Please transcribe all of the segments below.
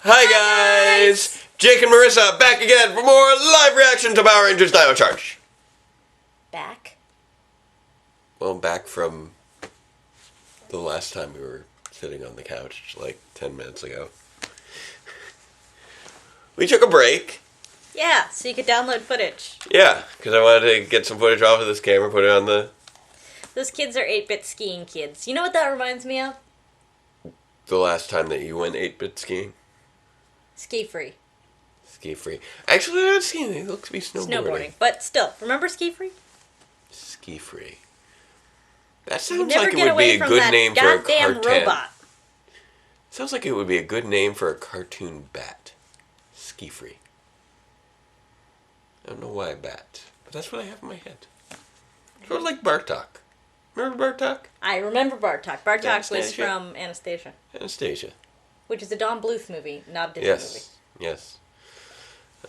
Hi guys! Jake and Marisa back again for more live reaction to Power Rangers Dino Charge. Back? Well, back from the last time we were sitting on the couch, like 10 minutes ago. We took a break. Yeah, so you could download footage. Yeah, because I wanted to get some footage off of this camera, put it on the... Those kids are 8-bit skiing kids. You know what that reminds me of? The last time that you went 8-bit skiing. Ski free. Ski free. Actually, they're not skiing. They look to be snowboarding. But still, remember ski free? Ski free. That sounds like it would be a good name for a cartoon. Robot. Sounds like it would be a good name for a cartoon bat. Ski free. I don't know why bat, but that's what I have in my head. Sort of like Bartok. Remember Bartok? I remember Bartok. Bartok Anastasia? was from Anastasia. Anastasia. Which is a Don Bluth movie, not a Disney movie. Yes.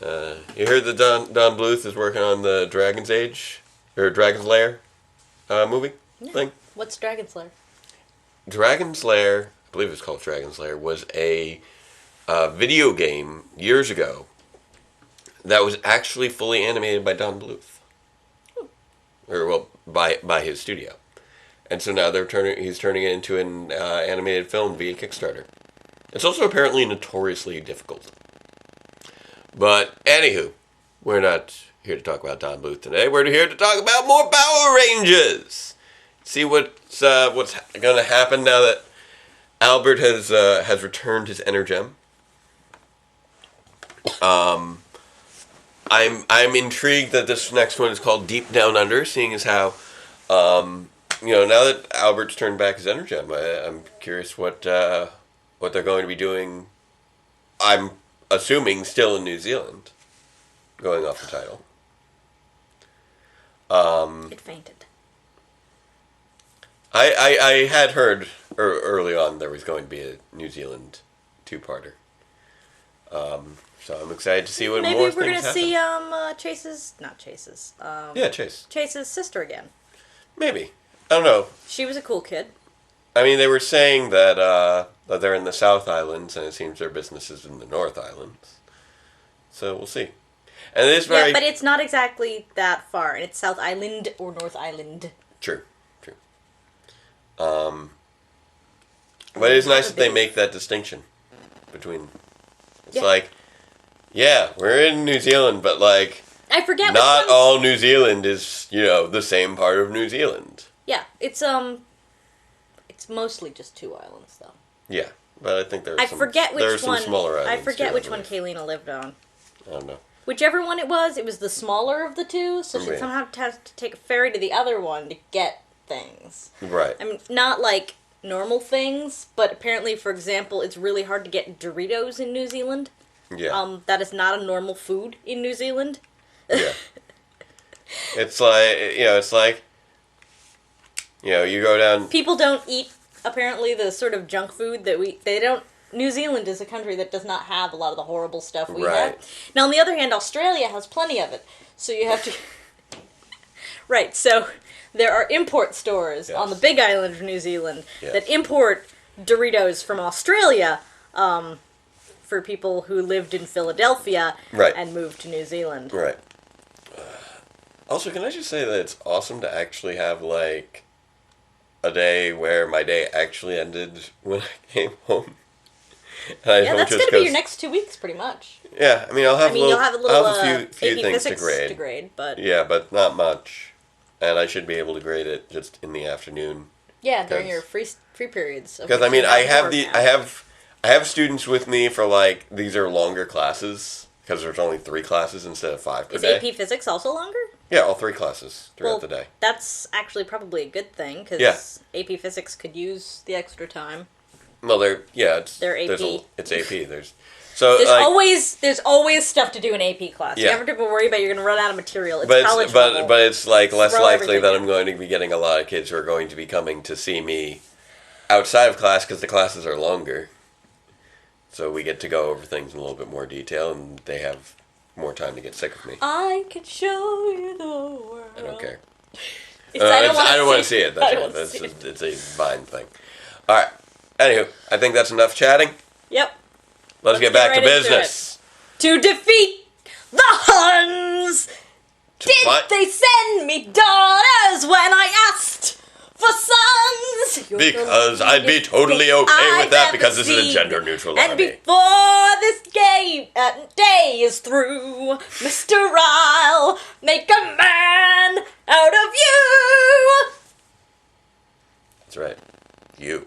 You heard that Don Bluth is working on the Dragon's Age, or Dragon's Lair movie thing? What's Dragon's Lair? Dragon's Lair, I believe it's called Dragon's Lair, was a video game years ago that was actually fully animated by Don Bluth. Or, well, by his studio. And so now he's turning it into an animated film via Kickstarter. It's also apparently notoriously difficult. But, anywho, we're not here to talk about Don Bluth today. We're here to talk about more Power Rangers! See what's going to happen now that Albert has returned his Energem. I'm intrigued that this next one is called Deep Down Under, seeing as how, now that Albert's turned back his Energem, I'm curious what they're going to be doing. I'm assuming still in New Zealand, going off the title. It fainted. I had heard early on there was going to be a New Zealand two-parter. So I'm excited to see what more things happen. Maybe we're going to see Chase's sister again. Maybe. I don't know. She was a cool kid. I mean, they were saying that they're in the South Islands, and it seems their business is in the North Islands. So we'll see. And it is very... Yeah, but it's not exactly that far. And it's South Island or North Island. True. But it's nice that they make that distinction between... It's like, yeah, we're in New Zealand, but like... I forget not all New Zealand is, the same part of New Zealand. Yeah, it's mostly just 2 islands, though. Yeah, but I think there's some smaller islands. I forget which one Kaylina lived on. I don't know. Whichever one it was the smaller of the 2, so she somehow has to take a ferry to the other one to get things. Right. I mean, not like normal things, but apparently, for example, it's really hard to get Doritos in New Zealand. Yeah. That is not a normal food in New Zealand. Yeah. It's like, you go down... People don't eat, apparently, the sort of junk food that New Zealand is a country that does not have a lot of the horrible stuff we have. Now, on the other hand, Australia has plenty of it. So you have to... Right, so there are import stores on the big island of New Zealand that import Doritos from Australia for people who lived in Philadelphia and moved to New Zealand. Right. Also, can I just say that it's awesome to actually have, like, a day where my day actually ended when I came home. Yeah, that's going to be your next 2 weeks, pretty much. Yeah, I mean, you'll have a few AP things physics to grade. But... Yeah, but not much. And I should be able to grade it just in the afternoon. Yeah, during your free periods. Because, I mean, I have students with me for, like, these are longer classes. Because there's only 3 classes instead of 5 per day. Is AP Physics also longer? Yeah, all 3 classes throughout the day. That's actually probably a good thing, because AP Physics could use the extra time. Well, they're AP. It's AP. There's always stuff to do in AP class. You never have to worry about you're going to run out of material. It's college level. But it's like less likely that I'm going to be getting a lot of kids who are going to be coming to see me outside of class because the classes are longer. So we get to go over things in a little bit more detail, and they have more time to get sick of me. I can show you the world. I don't care. I don't want to see it. It's a fine thing. All right. Anywho, I think that's enough chatting. Yep. Let's get back to right into business. To defeat the Huns! Did they send me daughters when I asked for sons? You're Because I'd be totally okay with that because this is a gender-neutral and army. before this day is through, Mr. I'll make a man out of you. That's right. You.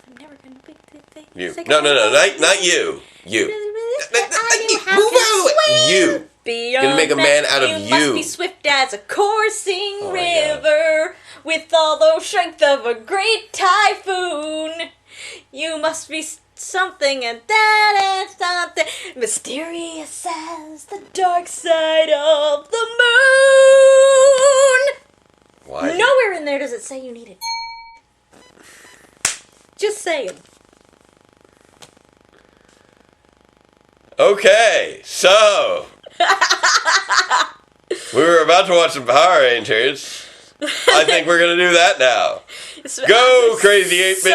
I'm never gonna be You. No, not you. You. Move out. You. Gonna make a man out of you. Must be swift as a coursing Oh, river, with all the strength of a great typhoon. You must be something and that and something mysterious as the dark side of the moon. Why? Nowhere in there does it say you need it. Just saying. Okay, so we were about to watch some Power Rangers. I think we're gonna do that now. Go, crazy 8-bit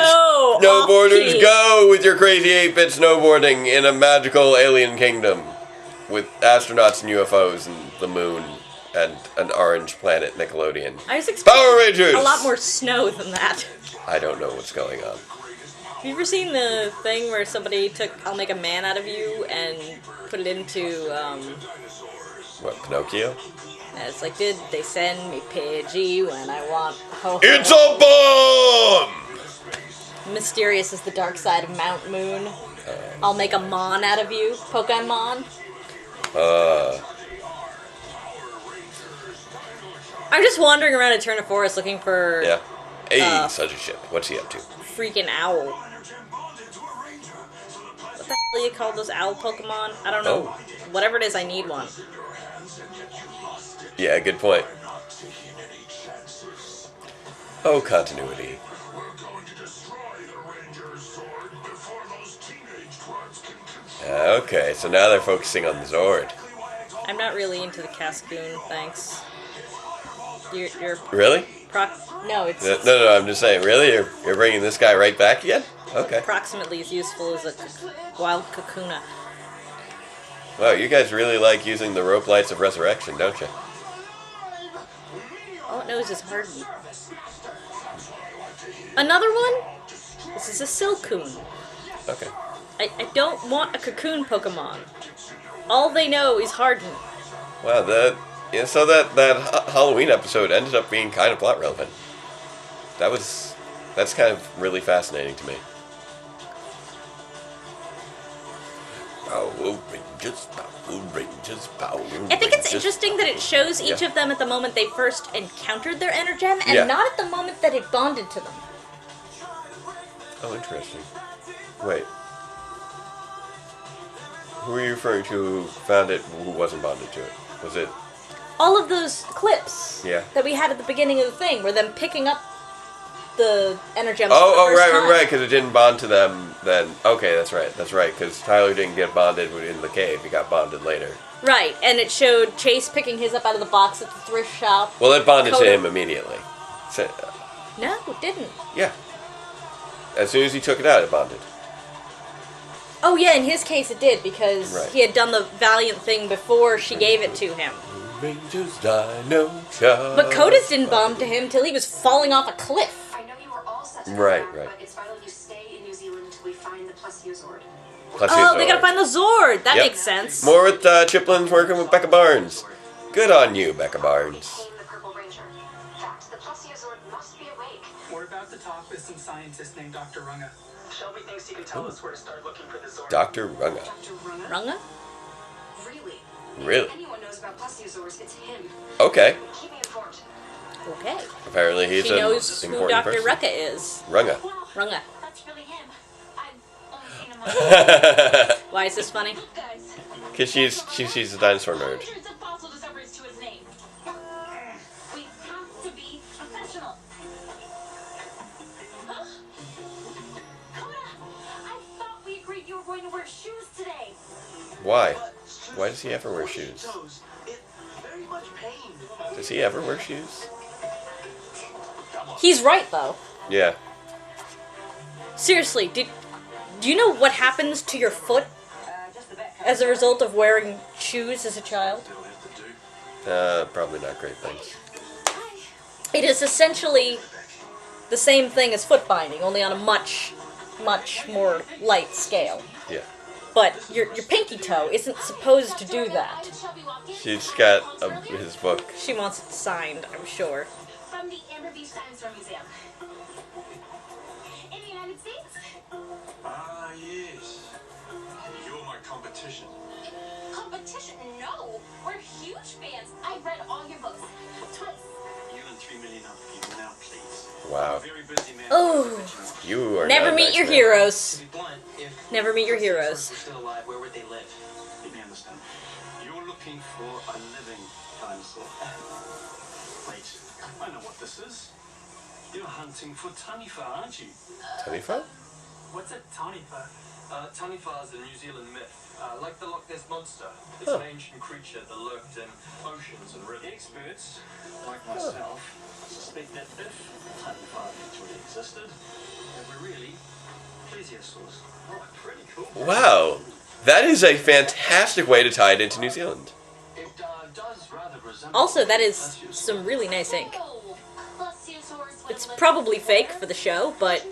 snowboarders! Go with your crazy 8-bit snowboarding in a magical alien kingdom with astronauts and UFOs and the moon and an orange planet Nickelodeon. I was expecting Power Rangers! a lot more snow than that. I don't know what's going on. Have you ever seen the thing where somebody took "I'll make a man out of you" and put it into, What, Pinocchio? and it's like, did they send me Pidgey when I want ho-ho? It's a bomb! Mysterious as the dark side of Mount Moon. I'll make a Mon out of you. Pokemon. I'm just wandering around Eterna Forest looking for Yeah. Hey, such a shit. What's he up to? freaking owl. What the hell do you call those owl Pokemon? I don't know. Oh. Whatever it is, I need one. Yeah, good point. Oh, continuity. Okay, so now they're focusing on the Zord. I'm not really into the Cascoon, thanks. You're Really? no, it's No, I'm just saying, really? You're bringing this guy right back again? Okay. approximately as useful as a wild Kakuna. Wow, you guys really like using the rope lights of resurrection, don't you? All it knows is Harden. Another one? This is a Silcoon. Okay. I don't want a Cocoon Pokemon. All they know is Harden. Wow, so that Halloween episode ended up being kind of plot relevant. That's kind of really fascinating to me. Power Rangers, Power Rangers. I think it's interesting that it shows each of them at the moment they first encountered their Energem, and not at the moment that it bonded to them. Oh, interesting. Wait. Who are you referring to who found it, who wasn't bonded to it? Was it... All of those clips that we had at the beginning of the thing were them picking up the Energems for the first time. Right, because it didn't bond to them then. Okay, that's right, because Tyler didn't get bonded in the cave, he got bonded later. Right, and it showed Chase picking his up out of the box at the thrift shop. Well, it bonded to him immediately. So, no, it didn't. yeah. As soon as he took it out, it bonded. Oh yeah, in his case it did, because he had done the valiant thing before she gave it to him. Rangers Dino Charge. But Kodas didn't bond to him till he was falling off a cliff. I know you were all set to Right. but it's vital you stay in New Zealand until we find the Plesiozord. Oh, they gotta find the Zord. That makes sense. More with Chiplin's working with Becca Barnes. Good on you, Becca Barnes. Became the Purple Ranger. Fact, the Plesiozord must be awake. We're about to talk with some scientist named Dr. Runga. Shelby thinks he can tell us where to start looking for the Zord. Dr. Runga. Dr. Runga? Runga? Really? Really? If anyone knows about Plesiozords, it's him. Okay. Keep me informed. Okay. Apparently he's She an knows who important Dr. person. Rucka is. Runga. Runga. That's really him. I've only seen him on Why is this funny? guys. Because she's a dinosaur nerd. Hundreds of fossil discoveries to his name. We have to be professional. Huh? Coda, I thought we agreed you were going to wear shoes today. Why? Why does he ever wear shoes? It very much pained. Does he ever wear shoes? He's right, though. Yeah. Seriously, do you know what happens to your foot as a result of wearing shoes as a child? Probably not great things. It is essentially the same thing as foot binding, only on a much, much more light scale. Yeah. But your pinky toe isn't supposed to do that. She's got his book. She wants it signed, I'm sure. From the Amberview Dinosaur Museum. In the United States? Ah, yes. You're my competition. Competition? No! We're huge fans. I've read all your books. Twice. You and 3 million other people now, please. Wow. Very busy man. Oh. You are Never not a meet nice your man. heroes. To be blunt, if Never meet your dinosaurs heroes. were still alive, where would they live? Let me understand. You're looking for a living dinosaur. Wait, I know what this is. You're hunting for Taniwha, aren't you? Taniwha? What's a Taniwha? Taniwha is a New Zealand myth. Like the Loch Ness Monster. It's an ancient creature that lurked in oceans and rivers. Experts, like myself, suspect that if Taniwha actually existed, they were really plesiosaurs. Oh, pretty cool. Wow. That is a fantastic way to tie it into New Zealand. It does rather resemble Also, that is plesiosaurs. some really nice ink. Oh, plesiosaurs would It's live probably in fake water. for the show, but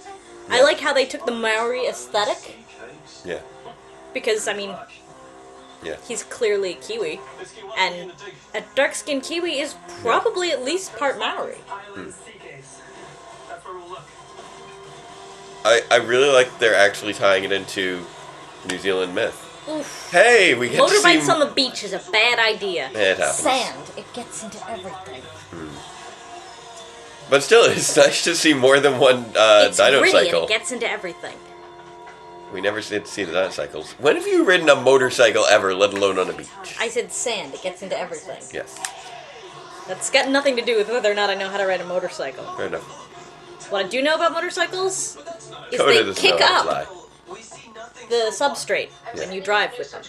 I like how they took the Maori aesthetic, Cakes. Yeah. because, I mean, Yeah. he's clearly Kiwi, Let's get one and in the dig. a dark-skinned Kiwi is probably at least part Maori. Island sea case. That's where we'll look. I really like they're actually tying it into New Zealand myth. Oof. Hey, we get to see... Motorbikes on the beach is a bad idea. It happens. Sand, it gets into everything. But still, it's nice to see more than one It's dino gritty and cycle. it gets into everything. We never get to see the dino cycles. When have you ridden a motorcycle ever, let alone on a beach? I said sand, it gets into everything. Yes, That's got nothing to do with whether or not I know how to ride a motorcycle. fair enough. What I do know about motorcycles is Coda they doesn't kick know how to up fly. the substrate when you drive with them.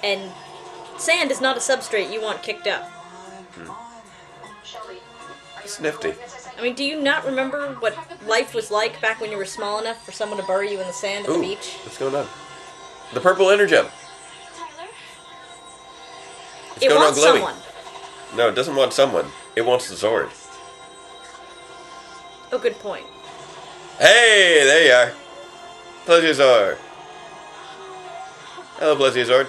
And sand is not a substrate you want kicked up. It's nifty. I mean, do you not remember what life was like back when you were small enough for someone to bury you in the sand at the Ooh, beach? what's going on? The purple energem. Tyler? It's It going on wants glowing. someone. No, it doesn't want someone. It wants the Zord. Oh, good point. Hey, there you are. Plesiosaur. Hello, Plesiosaur.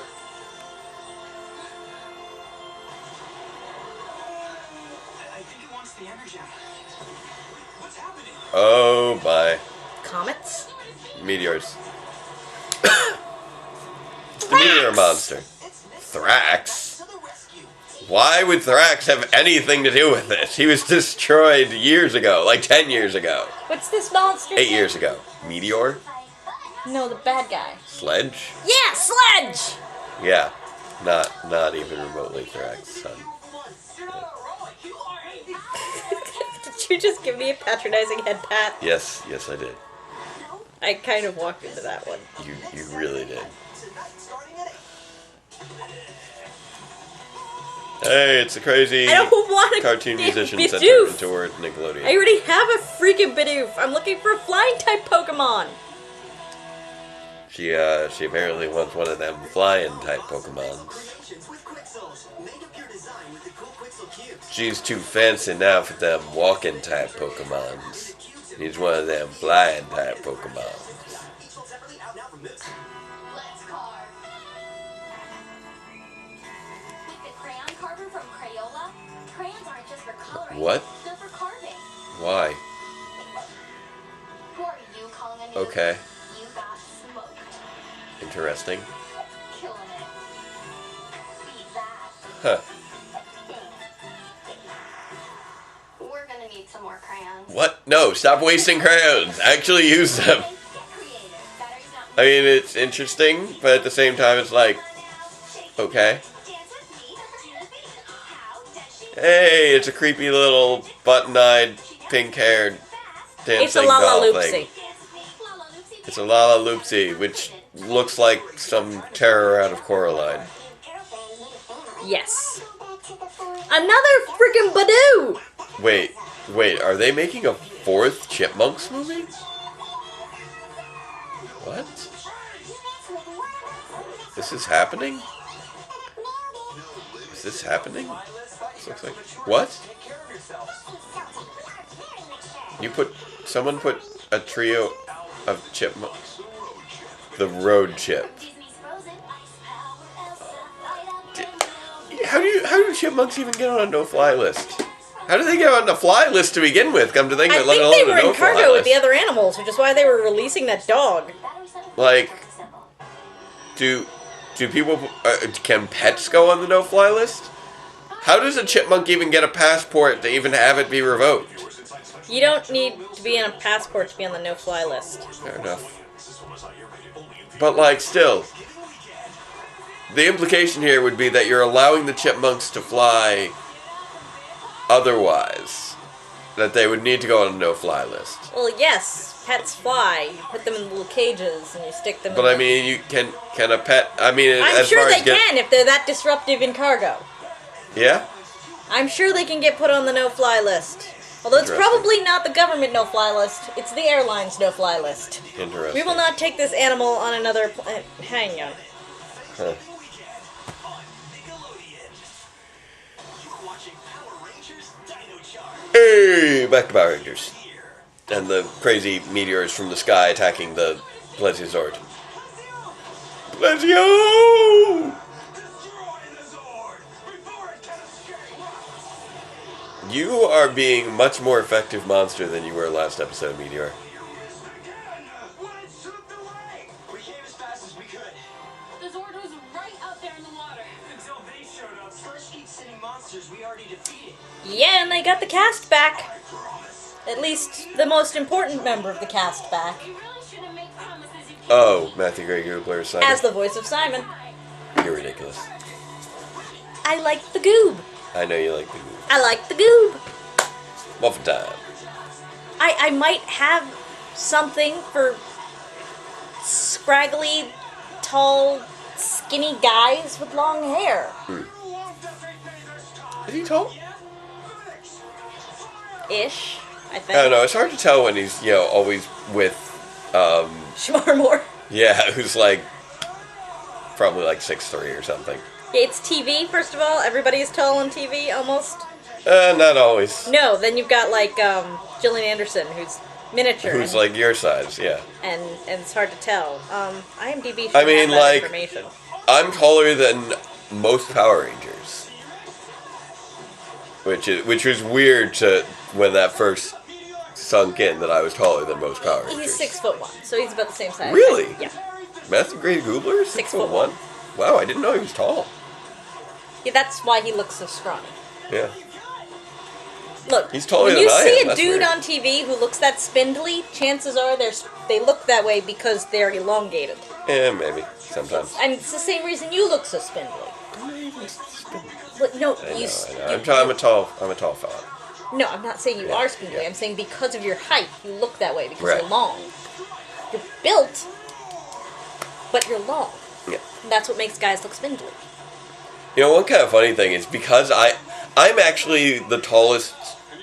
I think it wants the energy. What's happening? Oh my. Comets? Meteors. It's the meteor monster. Thrax? Why would Thrax have anything to do with this? He was destroyed years ago, like 10 years ago. What's this monster? 8 years ago. Meteor? No, the bad guy. Sledge? Yeah, Sledge! Yeah. Not even remotely Thrax, son. Did you just give me a patronizing head pat? Yes, I did. I kind of walked into that one. You really did. Hey, it's a crazy I don't want a cartoon damn musician set Bidoof. toward Nickelodeon. I already have a freaking Bidoof. I'm looking for a flying type Pokemon. She apparently wants one of them flying type Pokemon. She's too fancy now for them walking type Pokemons. He's one of them flying type Pokemon. Let's carve. With the crayon carver from Crayola, crayons aren't just for coloring. What? They're for carving. Why? Who are you calling a noob? Okay, You got smoked. interesting. Killing it. Beat that. Huh. We're gonna need some more crayons. What? No, stop wasting crayons. Actually use them. Get creative. Batteries not I mean, it's interesting, but at the same time, it's like, okay. dance with me. How does she Hey, it's a creepy little button-eyed, pink-haired dancing It's a doll Lalaloopsy. thing. dance with me? Lala Loopsy. It's a Lalaloopsy, which looks like some terror out of Coraline. Yes. Another freaking Badoo! Wait, are they making a 4th Chipmunks movie? What? This is happening? Is this happening? This looks like... What? Someone put a trio of chipmunks. The road chip. How do chipmunks even get on a no-fly list? How do they get on the fly list to begin with? Come to think of it, I think they were in cargo list. with the other animals, which is why they were releasing that dog. Like, do people can pets go on the no-fly list? How does a chipmunk even get a passport to even have it be revoked? You don't need to be on a passport to be on the no-fly list. Fair enough. But like, still, the implication here would be that you're allowing the chipmunks to fly. Otherwise, that they would need to go on a no-fly list. Well, yes, pets fly. You put them in little cages and you stick them. But I mean, you can a pet? I mean, I'm as sure far they as can if they're that disruptive in cargo. Yeah. I'm sure they can get put on the no-fly list. Although it's probably not the government no-fly list, it's the airline's no-fly list. Interesting. We will not take this animal on another planet. Hang on. Huh. Hey, back to Power Rangers. And the crazy meteors from the sky attacking the Plesiosaur. Plesio! You are being much more effective monster than you were last episode, Meteor. We came as fast as we could. The Zord was right out there in the water. Until they showed up. Flesh-eat-sitting monsters we already defeated. Yeah, and they got the cast back. At least the most important member of the cast back. You really shouldn't make promises you can't Oh, Matthew Gray Goobler, Simon. As the voice of Simon. You're ridiculous. I like the goob. I know you like the movie. I like the goob. Muffin time. I might have something for scraggly, tall, skinny guys with long hair. Is he tall? Ish, I think. I don't know. It's hard to tell when he's, always with, Schmarmore. yeah, who's like, probably like 6'3" or something. Yeah, it's TV, first of all. Everybody is tall on TV, almost. Not always. No, then you've got, like, Gillian Anderson, who's miniature. Who's like your size, yeah. And it's hard to tell. IMDb should I mean, have that like, information. I'm taller than most Power Rangers. Which was weird to when that first sunk in that I was taller than most Power Rangers. He's 6'1", so he's about the same size. Really? Yeah. Matthew Gray Goobler? 6'1"? Wow, I didn't know he was tall. Yeah, that's why he looks so scrawny. Yeah. Look, He's taller when than you I see am, a that's dude weird. on TV who looks that spindly, chances are they look that way because they're elongated. Yeah, maybe. Sometimes. And it's the same reason you look so spindly. But no, I know. I'm a tall fella. No, I'm not saying you Yeah, are spindly. yeah. I'm saying because of your height, you look that way because Right. you're long. You're built, but you're long. Yeah. And that's what makes guys look spindly. One kind of funny thing is because I'm actually the tallest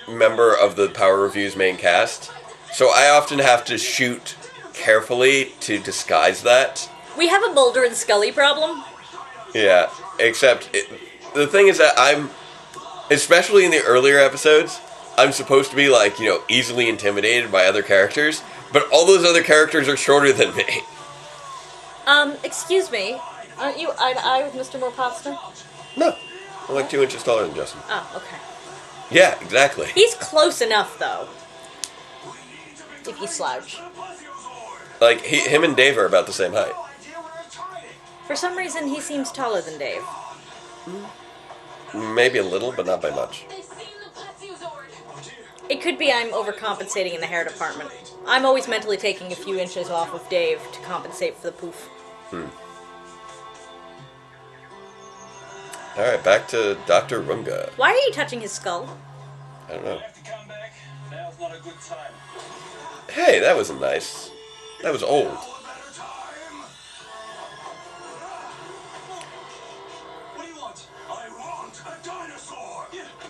member of the Power Reviews main cast, so I often have to shoot carefully to disguise that. We have a Mulder and Scully problem. Yeah, except the thing is that I'm, especially in the earlier episodes, I'm supposed to be like, easily intimidated by other characters, but all those other characters are shorter than me. Excuse me. Aren't you eye to eye with Mr. Morpasta? No, I'm like 2 inches taller than Justin. Oh, okay. Yeah, exactly. He's close enough, though. If you slouch. Like, him and Dave are about the same height. For some reason, he seems taller than Dave. Maybe a little, but not by much. They've seen the Plesiozord. It could be I'm overcompensating in the hair department. I'm always mentally taking a few inches off of Dave to compensate for the poof. Alright, back to Dr. Runga. Why are you touching his skull? I don't know. Have to come back. Now's not a good time. Hey, that wasn't nice. That was old. What do you want? I want a dinosaur.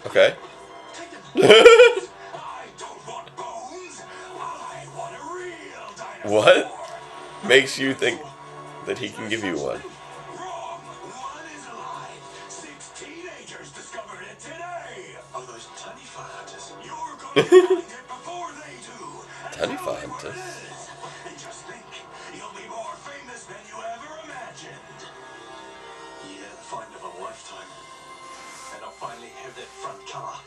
Okay. I don't want bones. I want a real dinosaur. What makes you think that he can give you one? before they do. Taniwha hunter. And just think, you'll be more famous than you ever imagined. Yeah, the find of a lifetime. And I'll finally have that front car.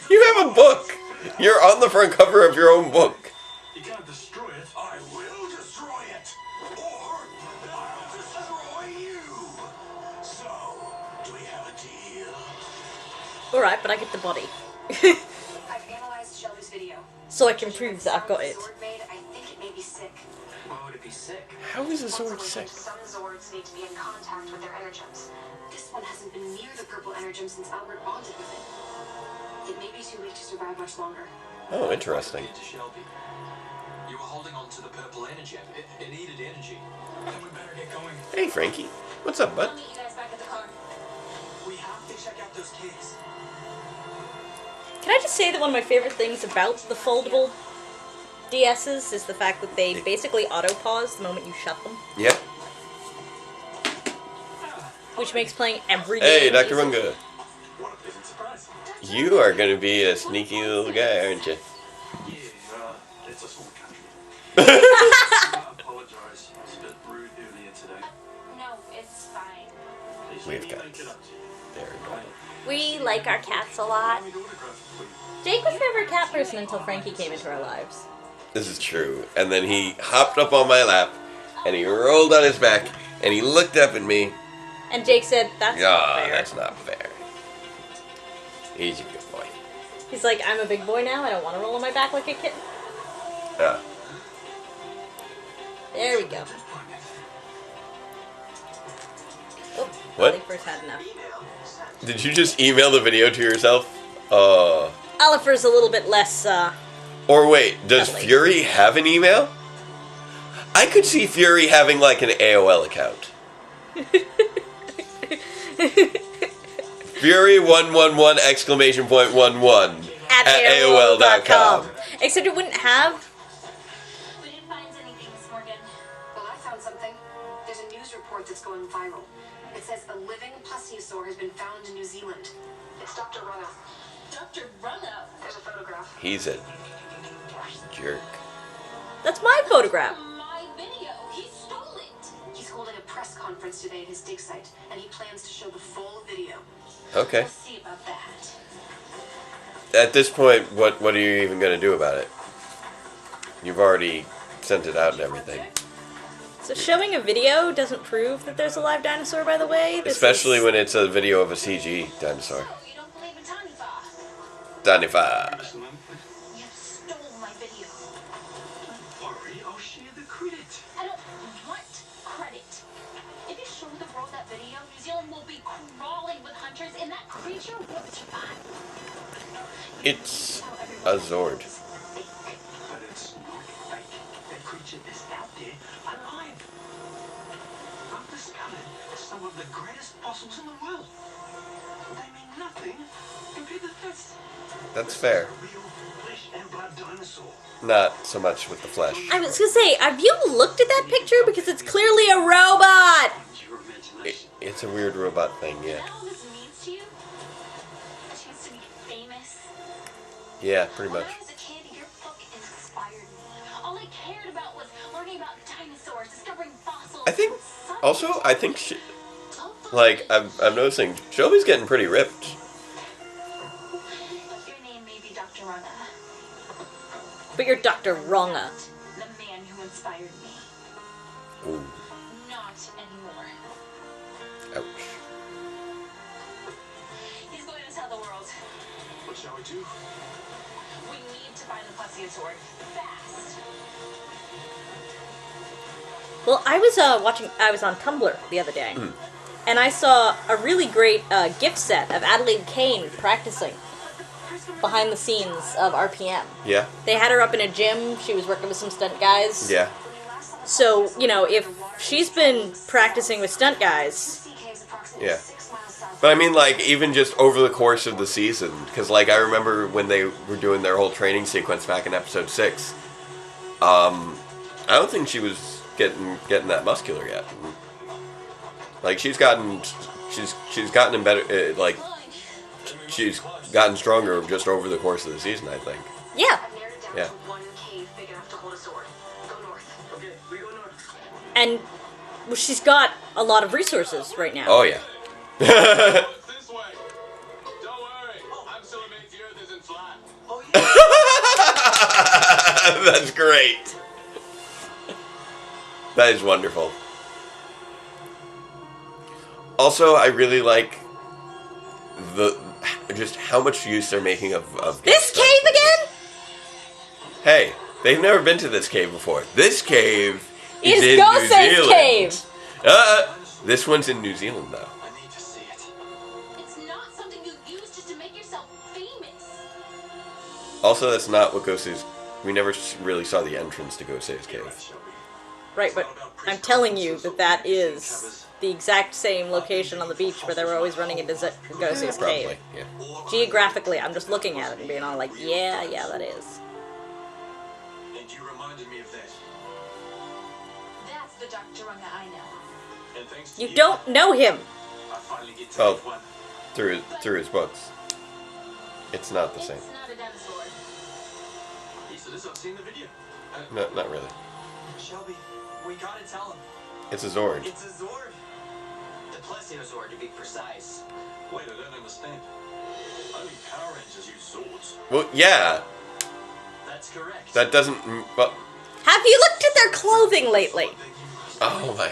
You have a book. You're on the front cover of your own book. You can't destroy it. I will destroy it, or I'll destroy you. So, do we have a deal? Alright, but I get the body. I've analyzed Shelby's video. So I can prove that I've got it. Sword made, I think it may be sick. Why would it be sick? How is a sword sick? Some Zords need to be in contact with their energems. This one hasn't been near the purple energem since Albert bonded with it. It may be too weak to survive much longer. Oh, interesting. To Shelby. You were holding on to the purple energy. It needed energy. Then we better get going. Hey, Frankie. What's up, bud? I'll meet you guys back at the car. We have to check out those caves. Can I just say that one of my favorite things about the foldable DSs is the fact that they basically auto-pause the moment you shut them, Yeah. which makes playing every Hey, game Dr. easy. Runga. What a pleasant surprise. You are going to be a sneaky little guy, aren't you? Yeah, it's a small country. I apologize. I was a bit rude earlier today. No, it's fine. Please We've let me got make it up to you. There we go. We like our cats a lot. Let me autograph it for you. Jake was never a cat person until Frankie came into our lives. This is true. And then he hopped up on my lap, and he rolled on his back, and he looked up at me. And Jake said, that's not Ah, fair. that's not fair. He's a good boy. He's like, I'm a big boy now, I don't want to roll on my back like a kitten. Ah. There we go. Oh, What? Ollie first had enough. Did you just email the video to yourself? Oliver's a little bit less, Or wait, does Cuddly. Fury have an email? I could see Fury having like an AOL account. Fury111 exclamation point 11 at AOL.com. Except it wouldn't have. We didn't find anything, Miss Morgan. Well, I found something. There's a news report that's going viral. It says a living plesiosaur has been found in New Zealand. It's Dr. Runna. Dr. Runna? There's a photograph. He's a jerk. That's my photograph. My video. He stole it. He's holding a press conference today at his dig site, and he plans to show the full video. Okay. We'll see about that. At this point, what are you even going to do about it? You've already sent it out and everything. So showing a video doesn't prove that there's a live dinosaur, by the way. Especially when it's a video of a CG dinosaur. Oh, you don't believe in Taniwha? Taniwha. Excellent. You stole my video. Don't worry, I'll share the credit. I don't want credit. If you show the world that video, New Zealand will be crawling with hunters, and that creature won't survive. It's a Zord. But it's not fake. That creature is out there, alive. I've discovered some of the greatest fossils in the world. They mean nothing compared to this. That's fair. A real flesh and blood dinosaur. Not so much with the flesh. I was gonna say, have you looked at that picture? Because it's clearly a robot! Your imagination. It's a weird robot thing, yeah. You know what this means to you? A chance to be famous. Yeah, pretty much. When I was a kid, your book inspired me. All I cared about was learning about dinosaurs, discovering fossils. I think, also, I think, Like, I'm noticing, Shelby's getting pretty ripped. your name may be Dr. Runna. But you're Dr. Wronga. The man who inspired me. Ooh, Not anymore. ouch. He's going to tell the world. What shall we do? We need to find the plesiosaur fast. Well, I was on Tumblr the other day, and I saw a really great gift set of Adelaide Kane practicing behind the scenes of RPM. Yeah, They had her up in a gym, she was working with some stunt guys. yeah. So, you know, if she's been practicing with stunt guys, Yeah. But I mean, like, even just over the course of the season, because, like, I remember when they were doing their whole training sequence back in episode 6, I don't think she was getting that muscular yet. Like, she's gotten in better, like, she's gotten stronger just over the course of the season, I think. Yeah. I've narrowed it down Yeah. to one cave big enough to hold a sword. Go north. Okay, we go north. And well, she's got a lot of resources right now. Oh, yeah. This way. Don't worry. I'm still amazed the earth isn't flat. Oh, yeah. That's great. That is wonderful. Also, I really like just how much use they're making of This guest cave stars. again? Hey, they've never been to this cave before. This cave is It's in Gosei's New Zealand. cave. This one's in New Zealand, though. I need to see it. It's not something you use just to make yourself famous. Also, that's not what Gosei's... We never really saw the entrance to Gosei's cave. Right, but I'm telling you that is the exact same location on the beach where they were always running into Gosei's Probably, cave. yeah. Geographically, I'm just looking at it and being all like, yeah, that is. And you reminded me of that. That's the Dr. Runga I know. And thanks to You don't know him. I finally get to Oh. meet one. Through his books. It's not the same. It's not a dinosaur. Lisa, this I've seen the video. No, not really. Shelby, we gotta tell him. It's a Zord. It's a Zord. The Plesiozord, to be precise. Wait, I don't understand. Only Power Rangers use Zords. Well, yeah. That's correct. That doesn't... Well, Have you looked at their clothing lately? oh my...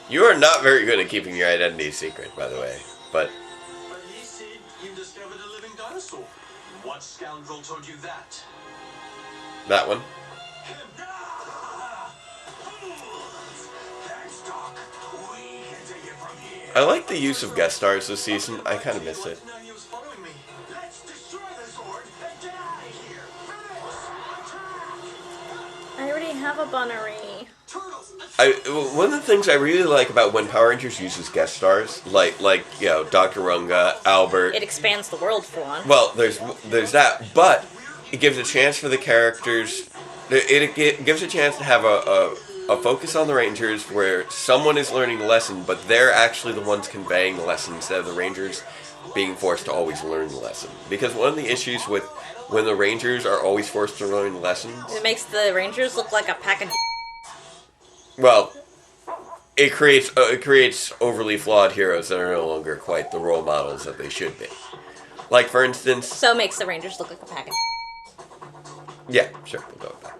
You are not very good at keeping your identity secret, by the way. But But he said you discovered a living dinosaur. What scoundrel told you that? that one. Thanks, Doc. We can take it from here. I like the use of guest stars this season. I kind of miss it. No, he was following me. Let's destroy the Zord and get out of here. Finish! Attack! I already have a bunnery. Turtles! One of the things I really like about when Power Rangers uses guest stars, like you know, Dr. Runga, Albert. It expands the world for one. Well, there's that, but it gives a chance for the characters. It gives a chance to have a focus on the Rangers where someone is learning the lesson, but they're actually the ones conveying the lesson instead of the Rangers being forced to always learn the lesson. Because one of the issues with when the Rangers are always forced to learn the lessons, It makes the Rangers look like a pack of well, it creates overly flawed heroes that are no longer quite the role models that they should be. Like, for instance... So it makes the Rangers look like a pack of Yeah, sure, we'll go with that.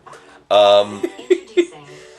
Introducing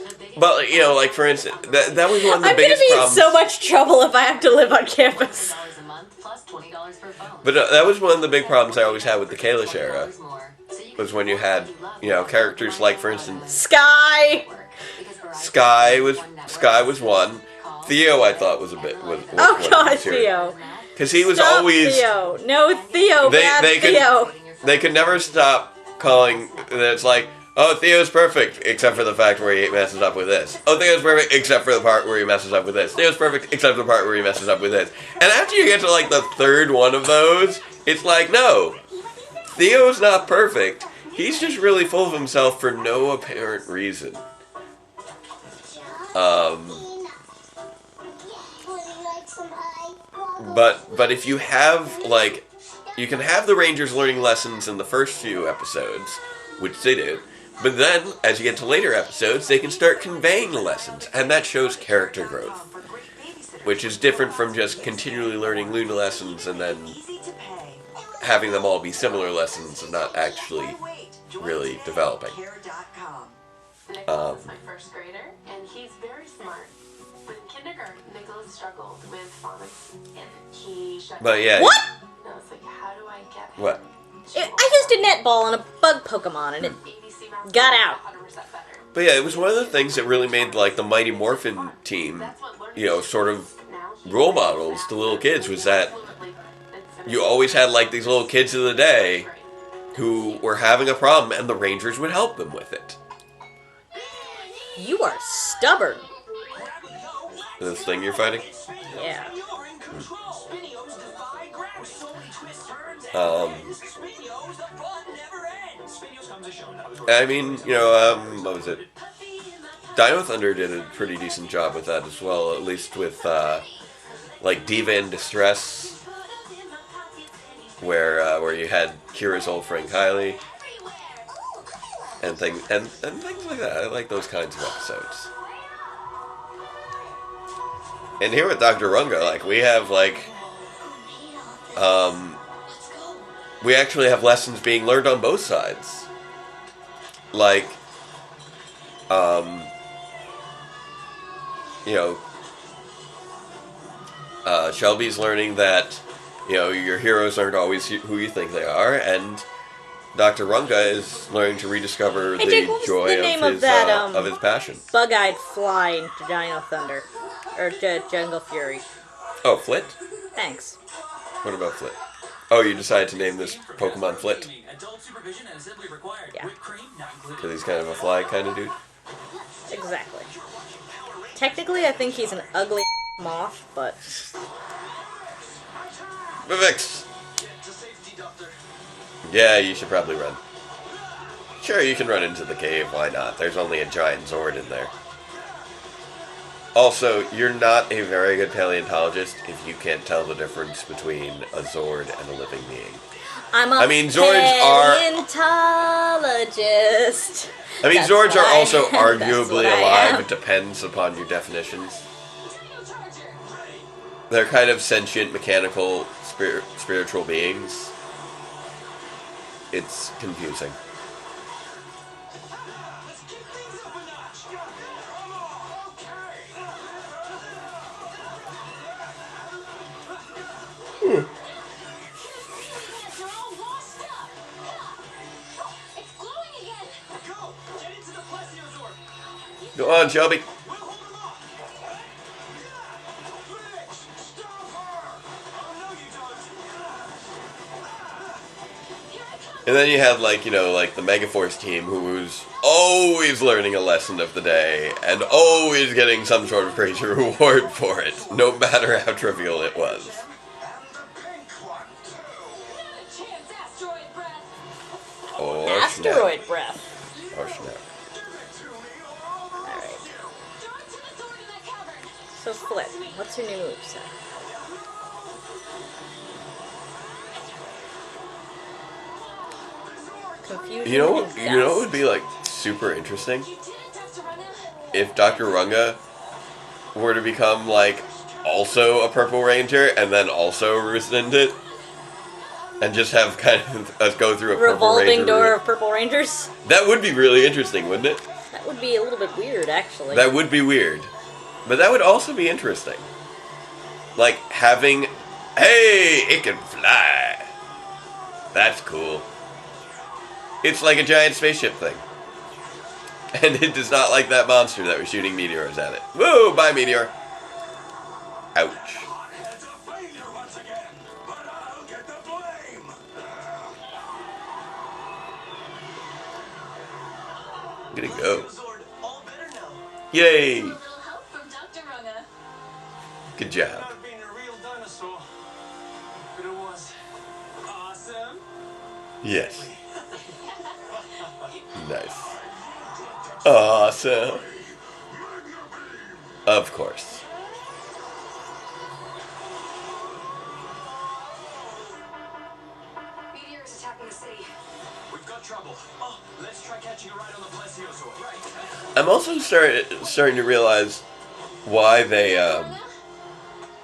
the biggest But, you know, like, for instance, that was one of the I'm gonna biggest be in problems. so much trouble if I have to live on campus. $100 a month plus $20 per phone. But that was one of the big problems I always had with the Kalish era, $20 more. So you was can when you afford had, what love you know, without characters the like, money for or instance, Sky! work, because Verizon Sky was one network. Sky was one. Theo, I thought, was a bit... was Oh one of god, the two. Theo. Because he was Stop, always... Theo. No, Theo, bad They could... Theo. They could never stop calling... It's like, oh, Theo's perfect, except for the fact where he messes up with this. Oh, Theo's perfect, except for the part where he messes up with this. Theo's perfect, except for the part where he messes up with this. And after you get to, like, the third one of those, it's like, no. Theo's not perfect. He's just really full of himself for no apparent reason. But if you have, like, you can have the Rangers learning lessons in the first few episodes, which they do, but then, as you get to later episodes, they can start conveying the lessons, and that shows character growth, which is different from just continually learning Luna lessons and then having them all be similar lessons and not actually really developing. Nicholas is my first grader, and he's very smart. But in kindergarten, Nicholas struggled with phonics, and he shut But down. yeah, What? And I was like, how do I get him What? to I used a netball on a bug Pokemon and it ABC Math got is out. 100% better. But yeah, it was one of the things that really made, like, the Mighty Morphin team, That's what learning you know, is. sort of Now he role learns models math to little kids, was that fluently and you always had, like, these little kids of the day who were having a problem, and the Rangers would help them with it. You are stubborn. This thing you're fighting? Yeah. I mean, you know, what was it? Dino Thunder did a pretty decent job with that as well, at least with, like, Diva in Distress. where you had Kira's old friend Kylie, and things like that. I like those kinds of episodes. And here with Dr. Runga, like, we have, like, we actually have lessons being learned on both sides. Like, you know, Shelby's learning that, you know, your heroes aren't always who you think they are, and Dr. Runga is learning to rediscover Hey, Jake, what was joy the name of his passion. Bug-eyed fly in Dino Thunder? Or Jungle Fury? Oh, Flit? Thanks. What about Flit? Oh, you decided to name this Pokemon Flit? Yeah. Because he's kind of a fly kind of dude? Exactly. Technically, I think he's an ugly moth, but... Vivix! Yeah, you should probably run. Sure, you can run into the cave, why not? There's only a giant Zord in there. Also, you're not a very good paleontologist if you can't tell the difference between a Zord and a living being. Zords paleontologist. Zords are also that's arguably what I alive. am. It depends upon your definitions. They're kind of sentient, mechanical, spiritual beings. It's confusing. Go on, Shelby. And then you have, like, you know, like the Megaforce team who's always learning a lesson of the day and always getting some sort of praise or reward for it, no matter how trivial it was. Oh, Asteroid breath. Oh, snap. Alright. So, Flip, what's your new moveset? Confusion. You know what would be, like, super interesting? If Dr. Runga were to become, like, also a Purple Ranger and then also rescind it. And just have kind of us go through a revolving Purple Ranger door of Purple Rangers? That would be really interesting, wouldn't it? That would be a little bit weird, actually. That would be weird. But that would also be interesting. Like, having... Hey, it can fly! That's cool. It's like a giant spaceship thing. And it does not like that monster that was shooting meteors at it. Whoa, bye, meteor. Ouch. Gonna go. Yay! Good job. Yes. Nice. Awesome. Of course. Meteor is attacking the city. We've got trouble. Oh, let's try catching a ride on the plesiosaur. Right. I'm also starting to realize why they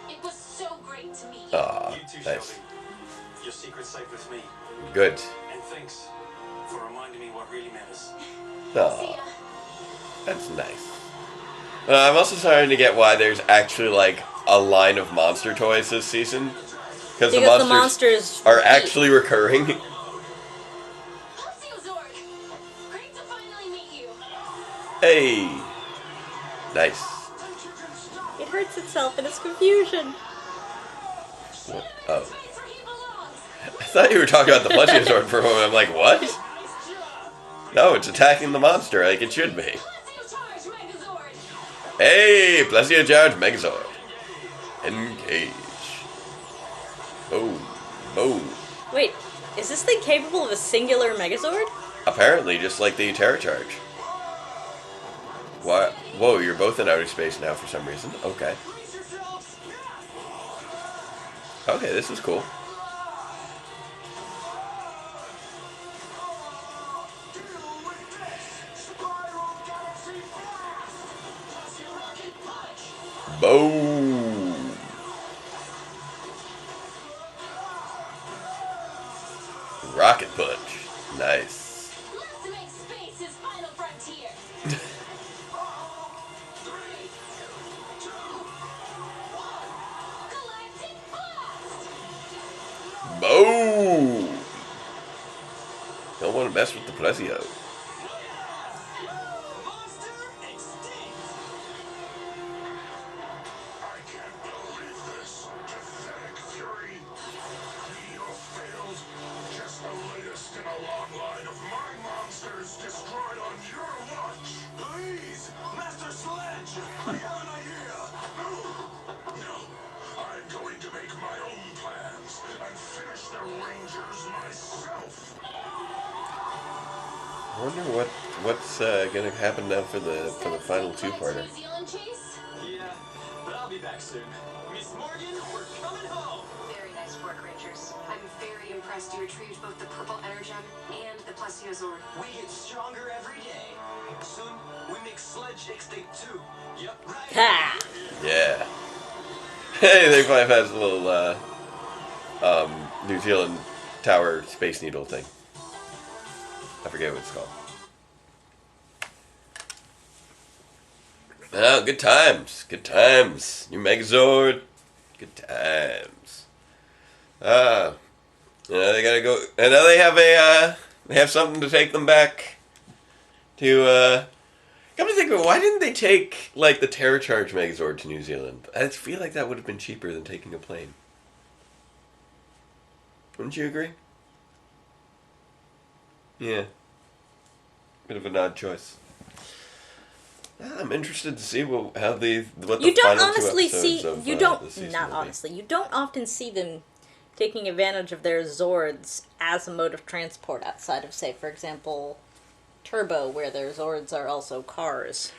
It was so great to meet you. Aw, You too, nice. Shelby. Your secret's safe with me. Good. And thanks for reminding me what really matters. Aw, that's nice. I'm also starting to get why there's actually like a line of monster toys this season. Because the monsters are actually recurring. Plesiosaur, great to finally meet you. Hey. Nice. It hurts itself in its confusion. What? Oh. I thought you were talking about the plesiosaur for a moment. I'm like, what? No, it's attacking the monster like it should be. Hey, Plesio Charge Megazord. Engage. Boom. Boom. Wait, is this thing capable of a singular Megazord? Apparently, just like the Terra Charge. What? Whoa, you're both in outer space now for some reason. Okay. Okay, this is cool. Boom. Rocket punch. Nice. Let's make space his final frontier. 3, 2, 1. Galactic blast. Boom. Don't want to mess with the Plesio. Monster extinct! I can't believe this. Pathetic fury. Meteor failed. Just the latest in a long line of my monsters destroyed on your watch. Please, Master Sledge, I have an idea. No, I'm going to make my own plans and finish the Rangers myself. I wonder what's gonna happen now for the final two-parter. New Zealand chase? Yeah, but I'll be back soon. Miss Morgan, we're coming home! Very nice work, Rangers. I'm very impressed you retrieved both the purple energem and the plesiosaur. We get stronger every day. Soon, we make Sledge extinct too. Yep, right. Ha! Yeah. Hey, they probably has a little New Zealand Tower Space Needle thing. I forget what it's called. Oh, good times. Good times. New Megazord. Good times. They gotta go. And now they have they have something to take them back to, come to think of it, why didn't they take, like, the Terror Charge Megazord to New Zealand? I feel like that would have been cheaper than taking a plane. Wouldn't you agree? Yeah. Bit of an odd choice. I'm interested to see what the You don't final honestly two see. episodes of You the don't. season Not will be. honestly. You don't often see them taking advantage of their Zords as a mode of transport outside of, say, for example, Turbo, where their Zords are also cars.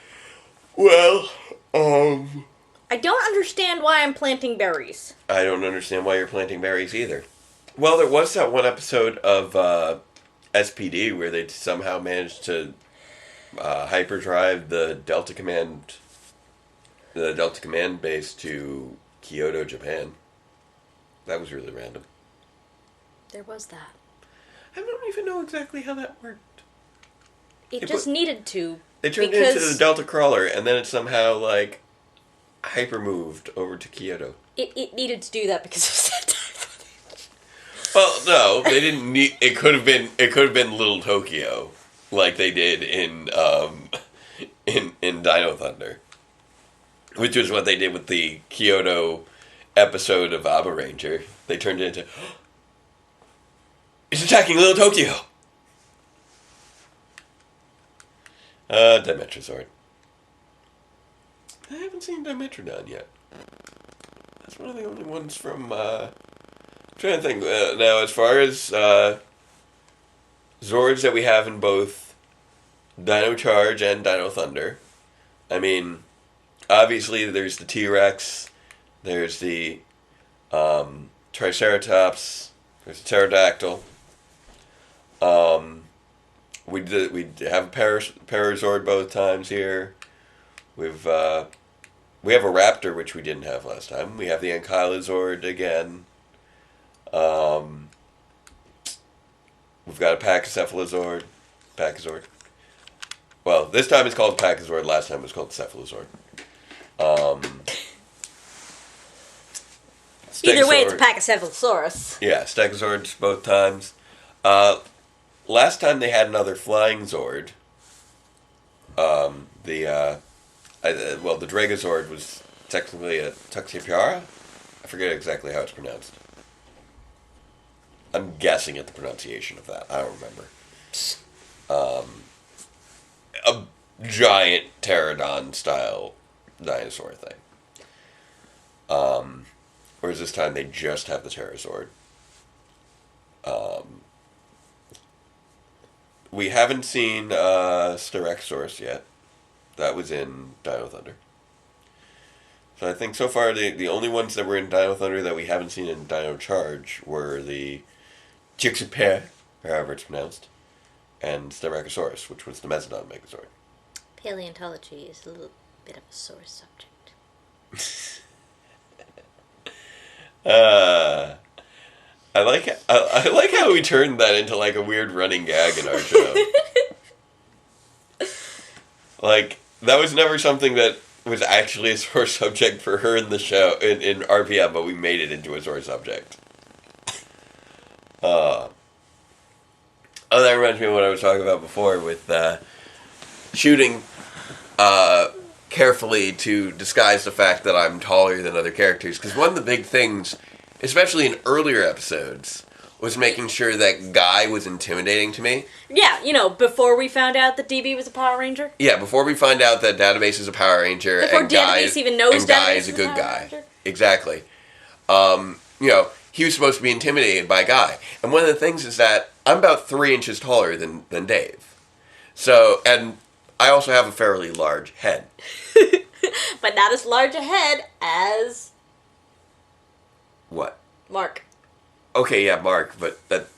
Well, I don't understand why I'm planting berries. I don't understand why you're planting berries either. Well, there was that one episode of SPD where they somehow managed to hyperdrive the Delta Command base to Kyoto, Japan. That was really random. There was that. I don't even know exactly how that worked. It They just put- needed to. They turned it into the Delta Crawler, and then it somehow, like, hyper moved over to Kyoto. It needed to do that because of that footage. Well, no, they didn't need. It could have been Little Tokyo, like they did in Dino Thunder, which was what they did with the Kyoto episode of Power Ranger. They turned it into. It's attacking Little Tokyo. Dimetrodon. I haven't seen Dimetrodon yet. That's one of the only ones from. I'm trying to think. Now, as far as Zords that we have in both Dino Charge and Dino Thunder, I mean, obviously there's the T-Rex, there's the Triceratops, there's the Pterodactyl. We have a Parazord both times here. We have a Raptor, which we didn't have last time. We have the Ankylozord again. We've got a Pachycephalozord. Well, this time it's called Pachyzord. Last time it was called Cephalozord. Either way, it's a Stegosaur. Pachycephalosaurus. Yeah, Stegozords both times. Last time they had another flying Zord. The Dragozord was technically a Tuxepiara. I forget exactly how it's pronounced. I'm guessing at the pronunciation of that. I don't remember. A giant pterodon style dinosaur thing. Whereas this time they just have the Pterosaur. We haven't seen Styracosaurus yet. That was in Dino Thunder. So I think so far the only ones that were in Dino Thunder that we haven't seen in Dino Charge were the Chixipere, however it's pronounced, and Styracosaurus, which was the Mezzodon Megazord. Paleontology is a little bit of a sore subject. I like how we turned that into like a weird running gag in our show. Like, that was never something that was actually a sore subject for her in the show, in RPM, but we made it into a sore subject. Oh, that reminds me of what I was talking about before with shooting carefully to disguise the fact that I'm taller than other characters. Because one of the big things, especially in earlier episodes, was making sure that Guy was intimidating to me. Yeah, you know, before we found out that DB was a Power Ranger. Yeah, before we find out that Database is a Power Ranger, Before and Guy Database even knows and Guy Database is a is good a Power guy. Ranger. Exactly. You know, he was supposed to be intimidated by Guy. And one of the things is that I'm about 3 inches taller than Dave. So, and I also have a fairly large head. But not as large a head as What? Mark. Okay, yeah, Mark, but that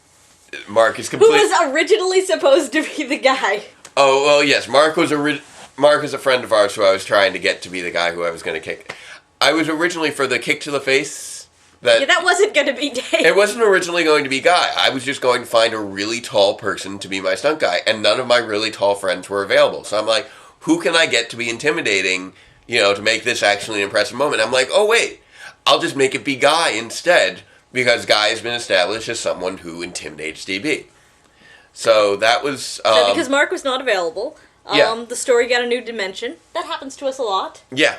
Mark is Who completely... was originally supposed to be the guy. Oh, well, yes, Mark is a friend of ours who I was trying to get to be the guy who I was going to kick. I was originally for the kick to the face. That wasn't going to be Dave. It wasn't originally going to be Guy. I was just going to find a really tall person to be my stunt guy, and none of my really tall friends were available. So I'm like, who can I get to be intimidating, you know, to make this actually an impressive moment? I'm like, oh, wait, I'll just make it be Guy instead, because Guy has been established as someone who intimidates DB. So that was... So because Mark was not available, Yeah. the story got a new dimension. That happens to us a lot. Yeah.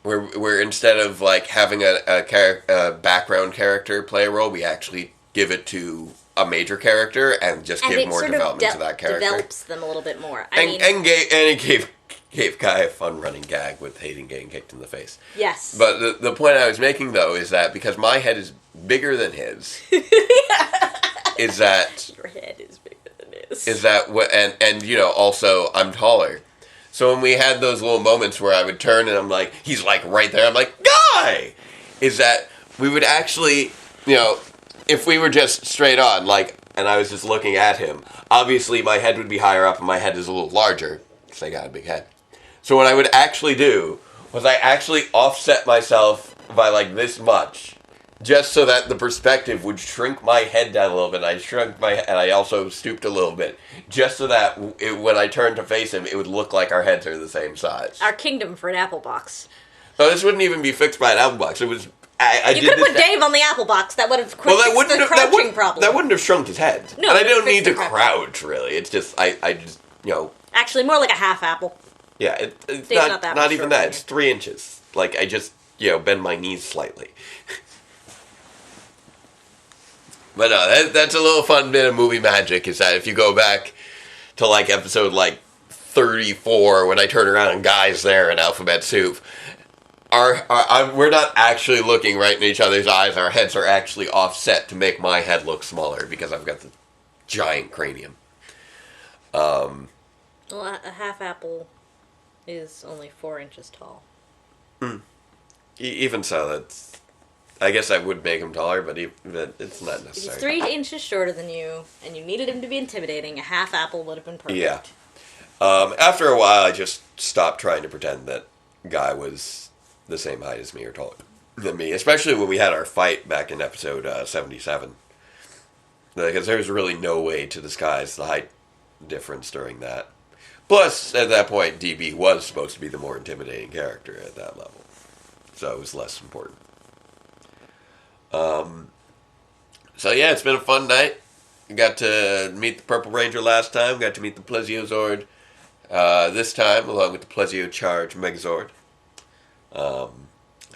Where instead of like having a background character play a role, we actually give it to a major character and just And give it more sort development of to that character. develops them a little bit more. And it gave Guy a fun running gag with hating getting kicked in the face. Yes. But the point I was making though is that because my head is bigger than his, is that your head is bigger than his. is that what and you know also I'm taller. So when we had those little moments where I would turn and I'm like, he's like right there, I'm like, Guy! Is that we would actually, you know, if we were just straight on, like, and I was just looking at him, obviously my head would be higher up and my head is a little larger, because I got a big head. So what I would actually do was I actually offset myself by like this much, just so that the perspective would shrink my head down a little bit. I shrunk my and I also stooped a little bit, just so that when I turned to face him, it would look like our heads are the same size. Our kingdom for an apple box. No, this wouldn't even be fixed by an apple box. It was. You could put Dave on the apple box. That would have fixed the crouching problem. That wouldn't have shrunk his head. No, and I it don't would need to fix the crouch really. It's just I just you know. Actually, more like a half apple. Yeah, it's Dave's not that not much even shorter. that. It's 3 inches. Like I just bend my knees slightly. But no, that's a little fun bit of movie magic, is that if you go back to like episode like 34 when I turn around and Guy's there in alphabet soup, we're not actually looking right in each other's eyes. Our heads are actually offset to make my head look smaller because I've got the giant cranium. Well, a half apple is only 4 inches tall. Even so, that's... I guess I would make him taller, but it's not If necessary. he's 3 inches shorter than you, and you needed him to be intimidating, a half apple would have been perfect. Yeah. After a while, I just stopped trying to pretend that Guy was the same height as me or taller than me, especially when we had our fight back in episode 77. Because there was really no way to disguise the height difference during that. Plus, at that point, DB was supposed to be the more intimidating character at that level. So it was less important. So yeah, it's been a fun night. Got to meet the Purple Ranger last time. Got to meet the Plesiozord this time, along with the Plesio Charge Megazord. I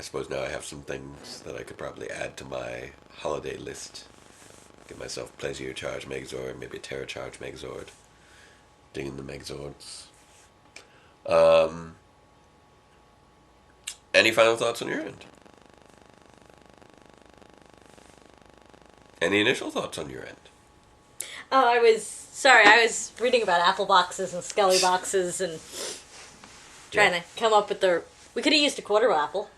suppose now I have some things that I could probably add to my holiday list. Get myself Plesio Charge Megazord, maybe a Terra Charge Megazord. Digging the Megazords. Any final thoughts on your end? Any initial thoughts on your end? Oh, I was reading about apple boxes and skelly boxes and trying to come up with we could have used a quarter apple.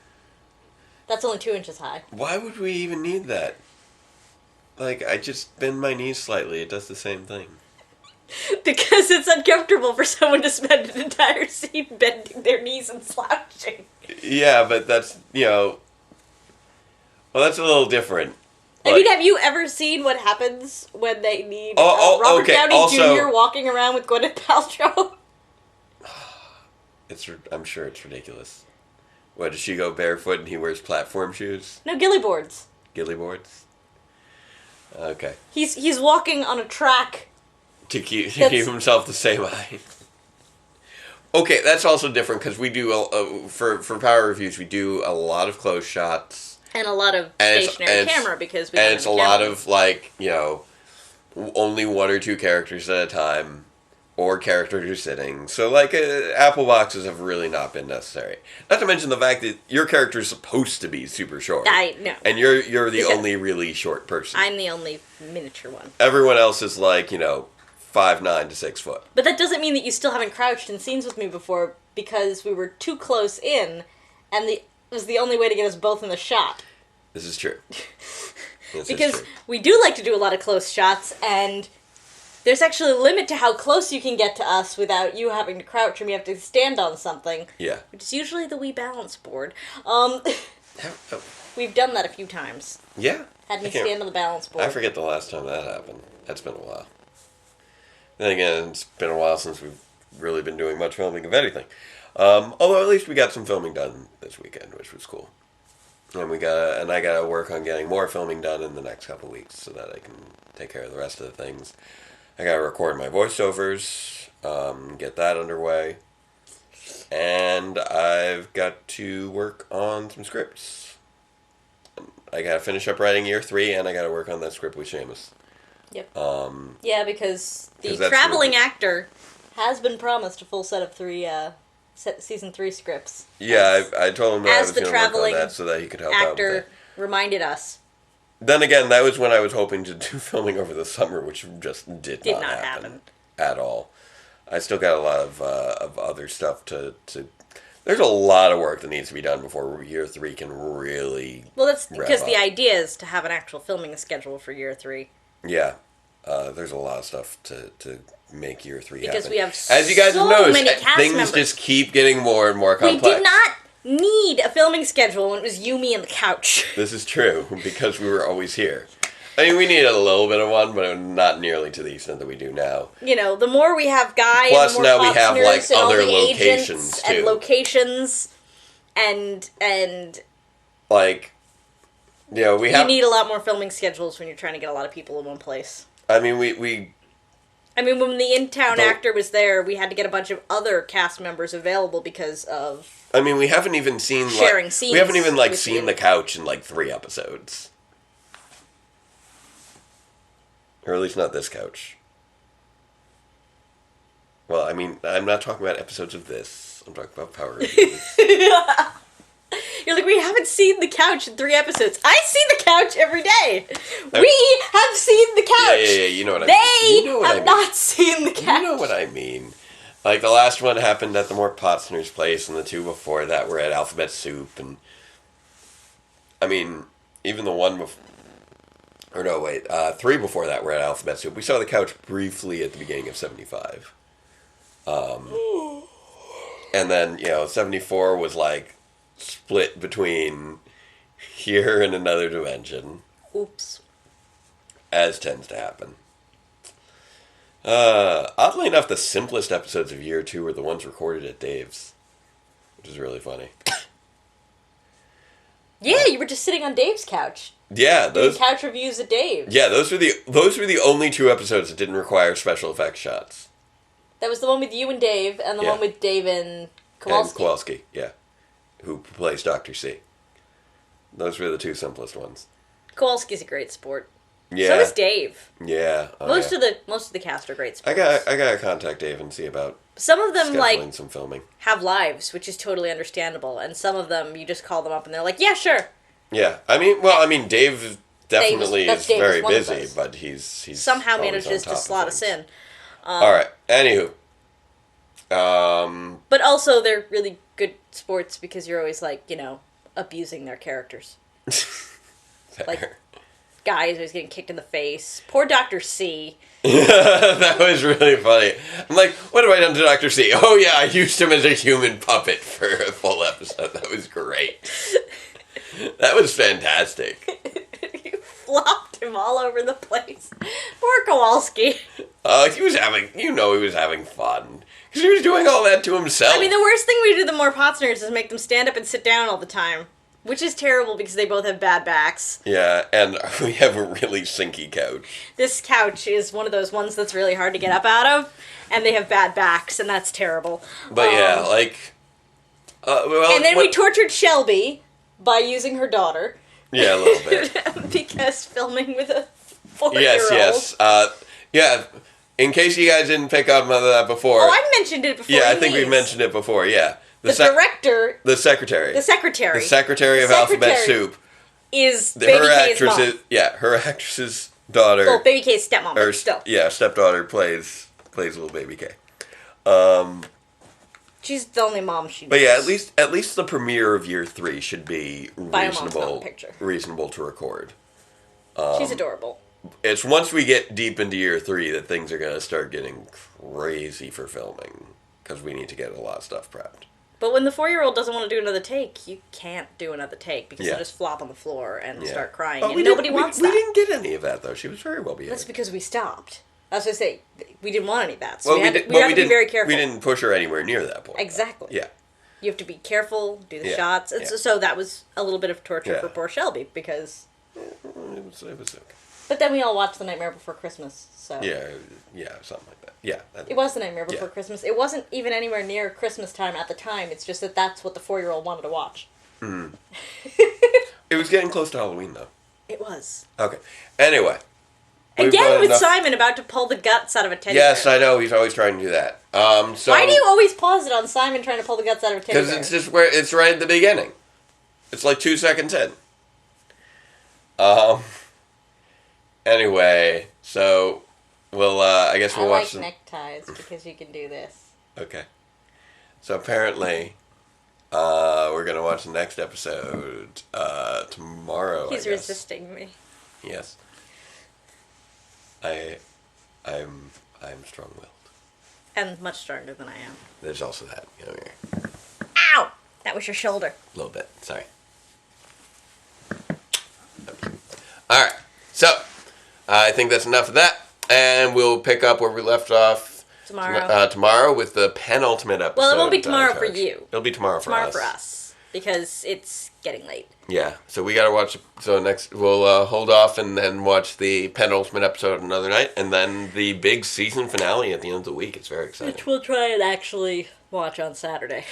That's only 2 inches high. Why would we even need that? Like, I just bend my knees slightly. It does the same thing. Because it's uncomfortable for someone to spend an entire scene bending their knees and slouching. Yeah, but that's, well, that's a little different. I mean, have you ever seen what happens when they need Robert okay, Downey also- Jr. walking around with Gwyneth Paltrow? I'm sure it's ridiculous. What, does she go barefoot and he wears platform shoes? No, ghillie boards. Ghillie boards? Okay. He's walking on a track. To keep That's- himself the same height. Okay, that's also different because we do, for Power Reviews, we do a lot of close shots. And a lot of And stationary camera because we and don't it's have a lot camera. of, like, only one or two characters at a time. Or characters are sitting. So, like, Apple boxes have really not been necessary. Not to mention the fact that your character is supposed to be super short. I know. And you're the Because only really short person. I'm the only miniature one. Everyone else is like, 5'9" to 6 foot. But that doesn't mean that you still haven't crouched in scenes with me before because we were too close in, and it was the only way to get us both in the shot. This is true. This is Because true. we do like to do a lot of close shots, and there's actually a limit to how close you can get to us without you having to crouch and we have to stand on something. Yeah. Which is usually the Wii balance board. We've done that a few times. Yeah. Had me I can't- stand on the balance board. I forget the last time that happened. That's been a while. Then again, it's been a while since we've really been doing much filming of anything. Although at least we got some filming done this weekend, which was cool. And I gotta work on getting more filming done in the next couple of weeks so that I can take care of the rest of the things. I gotta record my voiceovers, get that underway, and I've got to work on some scripts. I gotta finish up writing year 3, and I gotta work on that script with Seamus. Yep. Yeah, because the 'Cause that's traveling really- actor has been promised a full set of season 3 scripts. Yeah, I told him that I as was the going to work on traveling that so that he could help out with Actor it. reminded us. Then again, that was when I was hoping to do filming over the summer, which just did not happen at all. I still got a lot of other stuff to. There's a lot of work that needs to be done before year 3 can really. Well, that's rev because the up. idea is to have an actual filming schedule for year 3. Yeah, there's a lot of stuff to make year 3 Because happen. we have as you guys so have noticed, many cast things members. just keep getting more and more complex. We did not need a filming schedule when it was you, me, and the couch. This is true, because we were always here. I mean, we needed a little bit of one, but not nearly to the extent that we do now. The more we have Guy, Plus, and the more now we have, Costners like, and all other the locations, agents too. and locations, and Like, we you have. need a lot more filming schedules when you're trying to get a lot of people in one place. I mean, we I mean, when the in-town The- actor was there, we had to get a bunch of other cast members available because of... I mean, we haven't even seen Sharing like, scenes we haven't even like with seen you. the couch in like 3 episodes, or at least not this couch. Well, I mean, I'm not talking about episodes of this. I'm talking about Power Rangers. You're like, we haven't seen the couch in 3 episodes. I see the couch every day. We have seen the couch. Yeah. You know what I They mean. You know what have I mean. not seen the couch. You know what I mean. Like, the last one happened at the Mort Potsner's place, and the 2 before that were at Alphabet Soup, and... I mean, even the 1 before... Or no, wait, 3 before that were at Alphabet Soup. We saw the couch briefly at the beginning of 75. And then, 74 was, like, split between here and another dimension, Oops. as tends to happen. Oddly enough, the simplest episodes of year 2 were the ones recorded at Dave's, which is really funny. Yeah, you were just sitting on Dave's couch. Yeah, Doing those. couch reviews at Dave's. Yeah, those were the only 2 episodes that didn't require special effects shots. That was the one with you and Dave, and the Yeah. one with Dave and Kowalski. And Kowalski, yeah, who plays Dr. C. Those were the 2 simplest ones. Kowalski's a great sport. Yeah, So is Dave. yeah. Oh, Most yeah. of the cast are great I sports. gotta contact Dave and see about Some of them scheduling some filming. have lives, which is totally understandable, and some of them you just call them up and they're like, "Yeah, sure." Yeah, I mean, Dave definitely that's is Dave very is one of busy, those. but he's Somehow always manages on to top of slot us things. in. All right. Anywho, But also, they're really good sports because you're always abusing their characters. Like, fair. guy is always getting kicked in the face. Poor Dr. C. That was really funny. I'm like, what have I done to Dr. C? Oh yeah, I used him as a human puppet for a full episode. That was great. That was fantastic. You flopped him all over the place. Poor Kowalski. He was having fun. Because he was doing all that to himself. I mean, the worst thing we do to the more Potsners is make them stand up and sit down all the time. Which is terrible because they both have bad backs. Yeah, and we have a really sinky couch. This couch is one of those ones that's really hard to get up out of, and they have bad backs, and that's terrible. But yeah, and then we tortured Shelby by using her daughter. Yeah, a little bit. Because filming with a 4-year-old. Yes. Yeah, in case you guys didn't pick up on that before. Oh, I mentioned it before. Yeah, I think we mentioned it before, yeah. The director... The secretary. The secretary. The secretary of Alphabet Soup. Is Baby K's mom. Yeah, her actress's daughter. Well, Baby K's stepmom, but still. Yeah, stepdaughter plays little Baby K. She's the only mom she knows. But yeah, at least the premiere of year 3 should be reasonable to record. She's adorable. It's once we get deep into year 3 that things are going to start getting crazy for filming. Because we need to get a lot of stuff prepped. But when the 4-year-old doesn't want to do another take, you can't do another take because they'll just flop on the floor and start crying. And nobody wants that. We didn't get any of that, though. She was very well behaved. That's because we stopped. I was going to say, we didn't want any of that. So we had to be very careful. We didn't push her anywhere near that point. Exactly. Yeah. You have to be careful, do the shots. And so that was a little bit of torture for poor Shelby because... It was okay. But then we all watched The Nightmare Before Christmas, so... Yeah, something like that. Yeah. It was The Nightmare Before Christmas. It wasn't even anywhere near Christmas time at the time. It's just that that's what the 4-year-old wanted to watch. Mm. It was getting close to Halloween, though. It was. Okay. Anyway. Again with Simon about to pull the guts out of a teddy bear. Yes, I know. He's always trying to do that. Why do you always pause it on Simon trying to pull the guts out of a teddy bear? Because it's just it's right at the beginning. It's like 2 seconds in. Anyway, so I guess we'll watch. I like neckties because you can do this. Okay. So apparently, we're gonna watch the next episode tomorrow. He's resisting me. Yes. I'm strong-willed. And much stronger than I am. There's also that, here. Ow! That was your shoulder. A little bit. Sorry. All right. So, I think that's enough of that, and we'll pick up where we left off tomorrow with the penultimate episode. Well, it won't be tomorrow for you. It'll be tomorrow for us. Tomorrow for us, because it's getting late. Yeah, so we gotta watch. So next we'll hold off and then watch the penultimate episode another night, and then the big season finale at the end of the week. It's very exciting. Which we'll try and actually watch on Saturday.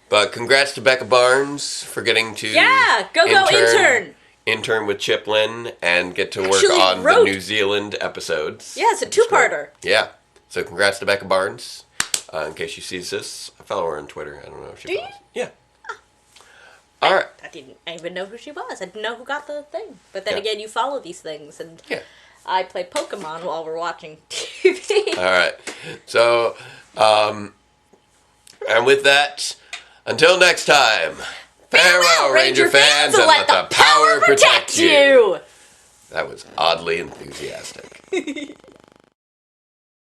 But congrats to Becca Barnes for getting to go intern. Intern with Chip Lynn and get to work on the New Zealand episodes. Yeah, it's a 2-parter. Yeah. So congrats to Becca Barnes. In case she sees this, I follow her on Twitter. I don't know if she follows. Yeah. All right. I didn't even know who she was. I didn't know who got the thing. But then again, you follow these things, and I play Pokemon while we're watching TV. All right. So, and with that, until next time. Farewell, Ranger fans, and let the power protect you! That was oddly enthusiastic.